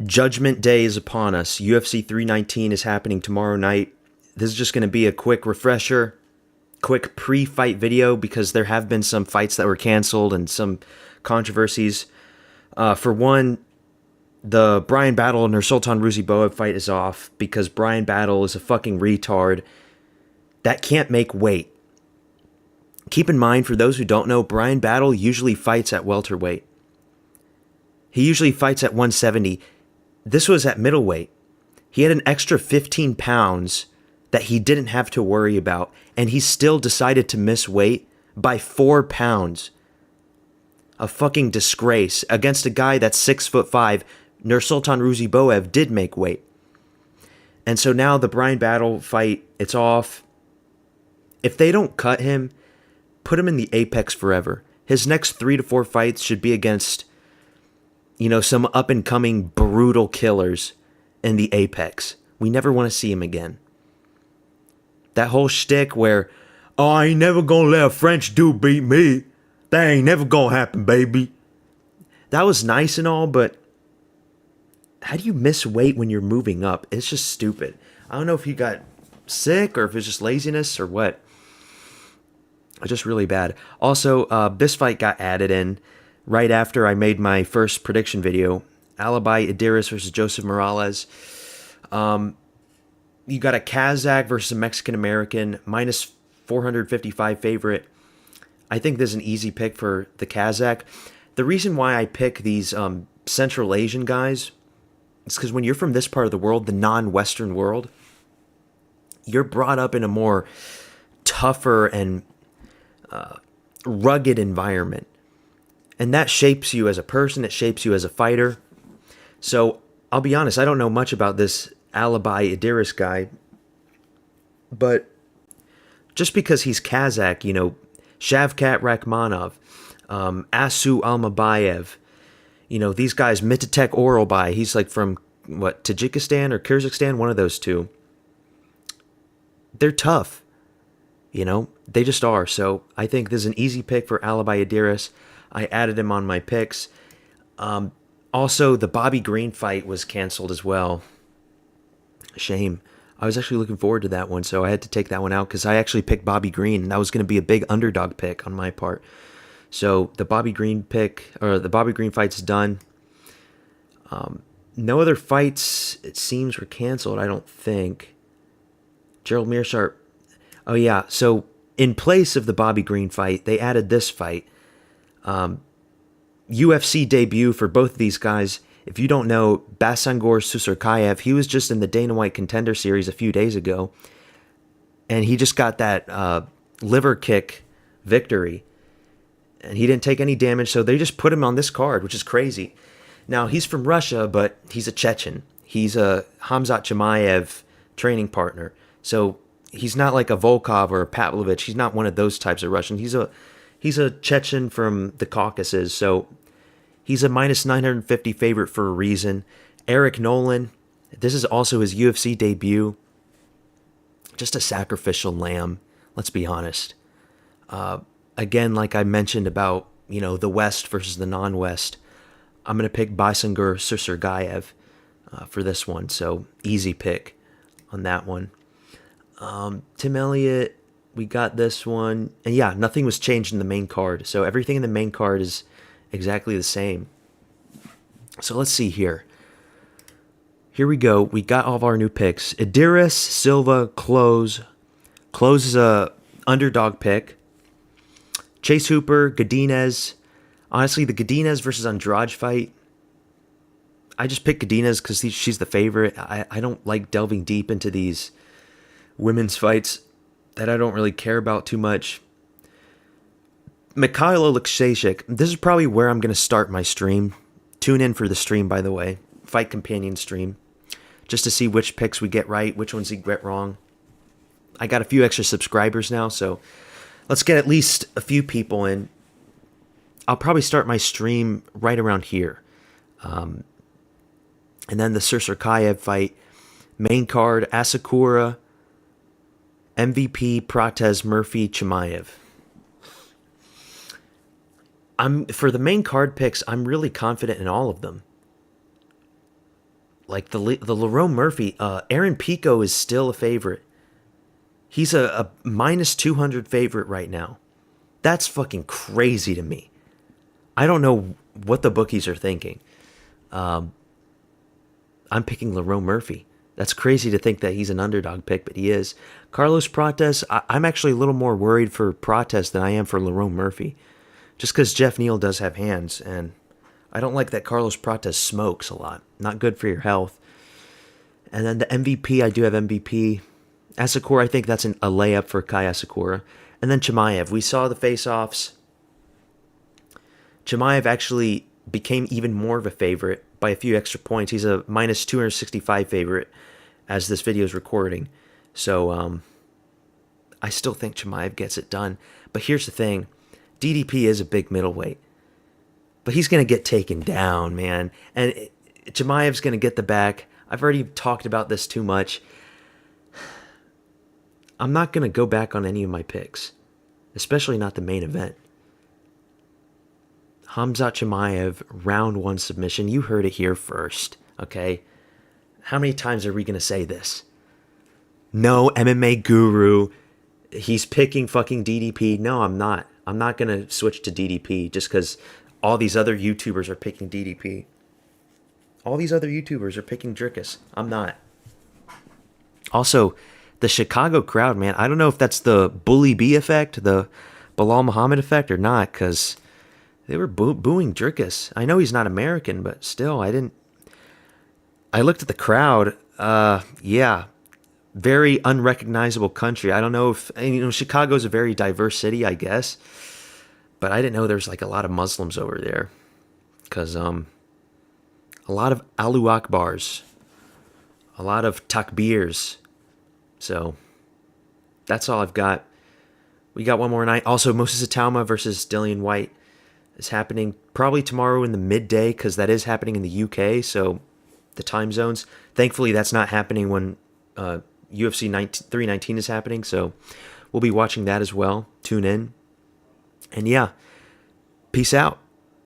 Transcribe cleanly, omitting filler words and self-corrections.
Judgment Day is upon us. UFC 319 is happening tomorrow night. This is just going to be a quick refresher, quick pre-fight video because there have been some fights that were canceled and some controversies. For one, the Brian Battle and Nursultan Ruziboev fight is off because Brian Battle is a fucking retard that can't make weight. Keep in mind, for those who don't know, Brian Battle usually fights at welterweight. He usually fights at 170. This was at middleweight. He had an extra 15 pounds that he didn't have to worry about, and he still decided to miss weight by 4 pounds. A fucking disgrace against a guy that's 6'5". Nursultan Ruziboev did make weight. And so now the Brian Battle fight, it's off. If they don't cut him, put him in the Apex forever. His next 3 to 4 fights should be against, some up-and-coming brutal killers in the Apex. We never want to see him again. That whole shtick where, oh, I ain't never gonna let a French dude beat me. That ain't never gonna happen, baby. That was nice and all, but how do you miss weight when you're moving up? It's just stupid. I don't know if he got sick or if it's just laziness or what. It's just really bad. Also, this fight got added in right after I made my first prediction video. Alibi Idiris versus Joseph Morales. You got a Kazakh versus a Mexican-American, minus 455 favorite. I think this is an easy pick for the Kazakh. The reason why I pick these Central Asian guys is because when you're from this part of the world, the non-Western world, you're brought up in a more tougher and rugged environment. And that shapes you as a person, it shapes you as a fighter. So, I'll be honest, I don't know much about this Alibi Idiris guy, but just because he's Kazakh, Shavkat Rakhmonov, Asu Almabayev, these guys, Mitatek Oralbai, he's like from, Tajikistan or Kyrgyzstan, one of those two. They're tough, they just are. So I think this is an easy pick for Alibi Idiris. I added him on my picks. Also, the Bobby Green fight was canceled as well. Shame. I was actually looking forward to that one, so I had to take that one out because I actually picked Bobby Green, and that was going to be a big underdog pick on my part. So the Bobby Green fight's done. No other fights, it seems, were canceled, I don't think. Gerald Meerschaert. Oh, yeah. So in place of the Bobby Green fight, they added this fight. UFC debut for both of these guys. If you don't know, Basangor Susurkayev, he was just in the Dana White Contender Series a few days ago, and he just got that liver kick victory, and he didn't take any damage, so they just put him on this card, which is crazy. Now, he's from Russia, but he's a Chechen. He's a Hamzat Chimaev training partner, so he's not like a Volkov or a Pavlovich. He's not one of those types of Russian. He's a Chechen from the Caucasus, so he's a minus 950 favorite for a reason. Eric Nolan, this is also his UFC debut. Just a sacrificial lamb, let's be honest. Again, like I mentioned about, the West versus the non-West, I'm going to pick Basangor Susurgayev for this one, so easy pick on that one. Tim Elliott, we got this one. And yeah, nothing was changed in the main card. So everything in the main card is exactly the same. So let's see here. Here we go. We got all of our new picks. Idiris, Silva, Close. Close is a underdog pick. Chase Hooper, Godinez. Honestly, the Godinez versus Andrade fight, I just picked Godinez because she's the favorite. I don't like delving deep into these women's fights that I don't really care about too much. Mikhail Oleksiejczuk, this is probably where I'm going to start my stream. Tune in for the stream, by the way. Fight Companion stream. Just to see which picks we get right, which ones we get wrong. I got a few extra subscribers now, so let's get at least a few people in. I'll probably start my stream right around here. And then the Sursurkayev fight. Main card, Asakura, MVP, Prates, Murphy, Chimaev. For the main card picks, I'm really confident in all of them. Like the Lerone Murphy, Aaron Pico is still a favorite. He's a minus 200 favorite right now. That's fucking crazy to me. I don't know what the bookies are thinking. I'm picking Lerone Murphy. That's crazy to think that he's an underdog pick, but he is. Carlos Prates, I'm actually a little more worried for Prates than I am for Lerone Murphy. Just because Jeff Neal does have hands, and I don't like that Carlos Prates smokes a lot. Not good for your health. And then the MVP, I do have MVP. Asakura, I think that's a layup for Kai Asakura. And then Chimaev. We saw the face-offs. Chimaev actually became even more of a favorite by a few extra points. He's a minus 265 favorite as this video is recording. So I still think Chimaev gets it done. But here's the thing. DDP is a big middleweight. But he's going to get taken down, man. And Chimaev's going to get the back. I've already talked about this too much. I'm not going to go back on any of my picks. Especially not the main event. Khamzat Chimaev, round 1 submission. You heard it here first, okay? How many times are we going to say this? No, MMA guru. He's picking fucking DDP. No, I'm not. I'm not going to switch to DDP just because all these other YouTubers are picking DDP. All these other YouTubers are picking Dricus. I'm not. Also, the Chicago crowd, man, I don't know if that's the Bully B effect, the Bilal Muhammad effect or not, because they were booing Dricus. I know he's not American, but still, I looked at the crowd. Yeah, very unrecognizable country. I don't know if, Chicago's a very diverse city, I guess. But I didn't know there's like a lot of Muslims over there. Because, a lot of Allahu Akbars. A lot of takbirs. So, that's all I've got. We got one more night. Also, Moses Itauma versus Dillian White is happening probably tomorrow in the midday because that is happening in the UK, so the time zones. Thankfully, that's not happening when UFC 319 is happening, so we'll be watching that as well. Tune in. And yeah, peace out.